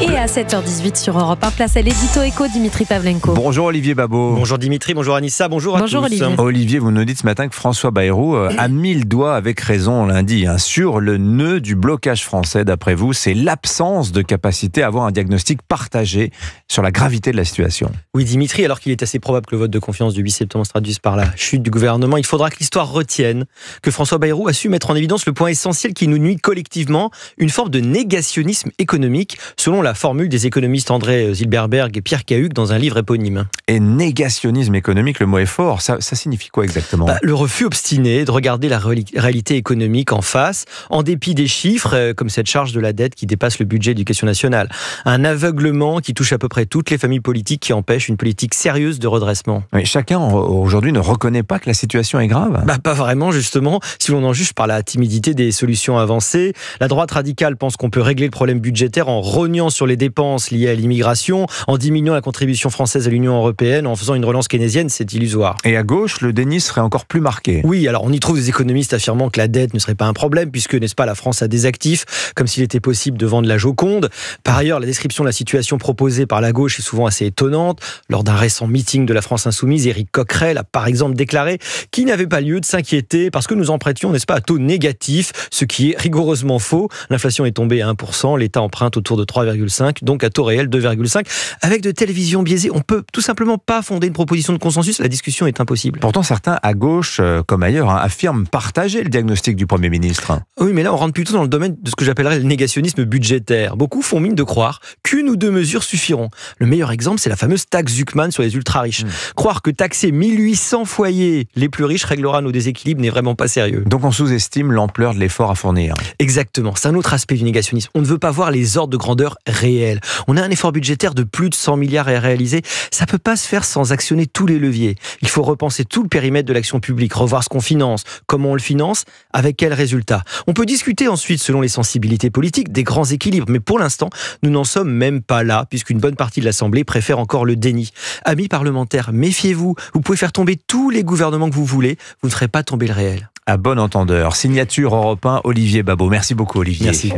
Et à 7h18 sur Europe 1, place à l'édito éco, Dimitri Pavlenko. Bonjour Olivier Babot. Bonjour Dimitri, bonjour Anissa, bonjour à tous. Olivier. Olivier, vous nous dites ce matin que François Bayrou a mis le doigt avec raison lundi sur le nœud du blocage français. D'après vous, c'est l'absence de capacité à avoir un diagnostic partagé sur la gravité de la situation. Oui Dimitri, alors qu'il est assez probable que le vote de confiance du 8 septembre se traduise par la chute du gouvernement, il faudra que l'histoire retienne que François Bayrou a su mettre en évidence le point essentiel qui nous nuit collectivement, une forme de négationnisme économique, selon la formule des économistes André Zilberberg et Pierre Cahuc dans un livre éponyme. Et négationnisme économique, le mot est fort, ça signifie quoi exactement ? Le refus obstiné de regarder la réalité économique en face, en dépit des chiffres, comme cette charge de la dette qui dépasse le budget d'éducation nationale. Un aveuglement qui touche à peu près toutes les familles politiques, qui empêche une politique sérieuse de redressement. Oui, chacun aujourd'hui ne reconnaît pas que la situation est grave. Pas vraiment, justement, si l'on en juge par la timidité des solutions avancées. La droite radicale pense qu'on peut régler le problème budgétaire en rognant sur les dépenses liées à l'immigration, en diminuant la contribution française à l'Union européenne, en faisant une relance keynésienne, c'est illusoire. Et à gauche, le déni serait encore plus marqué. Oui, alors on y trouve des économistes affirmant que la dette ne serait pas un problème, puisque, n'est-ce pas, la France a des actifs, comme s'il était possible de vendre la Joconde. Par ailleurs, la description de la situation proposée par la gauche est souvent assez étonnante. Lors d'un récent meeting de la France Insoumise, Éric Coquerel a par exemple déclaré qu'il n'avait pas lieu de s'inquiéter parce que nous empruntions, n'est-ce pas, à taux négatif, ce qui est rigoureusement faux. L'inflation est tombée à 1%, l'État emprunte autour de 3,5%, donc à taux réel 2,5%. Avec de telles visions biaisées, on peut tout simplement pas fonder une proposition de consensus, la discussion est impossible. Pourtant, certains à gauche, comme ailleurs, affirment partager le diagnostic du Premier ministre. Oui, mais là, on rentre plutôt dans le domaine de ce que j'appellerais le négationnisme budgétaire. Beaucoup font mine de croire qu'une ou deux mesures suffiront. Le meilleur exemple, c'est la fameuse taxe Zuckman sur les ultra-riches. Croire que taxer 1800 foyers les plus riches réglera nos déséquilibres n'est vraiment pas sérieux. Donc on sous-estime l'ampleur de l'effort à fournir. Exactement, c'est un autre aspect du négationnisme. On ne veut pas voir les ordres de grandeur réels. On a un effort budgétaire de plus de 100 milliards à réaliser. Ça ne peut pas se faire sans actionner tous les leviers. Il faut repenser tout le périmètre de l'action publique, revoir ce qu'on finance, comment on le finance, avec quels résultats. On peut discuter ensuite, selon les sensibilités politiques, des grands équilibres. Mais pour l'instant, nous n'en sommes même pas là, puisqu'une bonne partie de l'Assemblée préfère encore le déni. Amis parlementaires, méfiez-vous. Vous pouvez faire tomber tous les gouvernements que vous voulez. Vous ne ferez pas tomber le réel. À bon entendeur. Signature Europe 1, Olivier Babot. Merci beaucoup Olivier. Merci.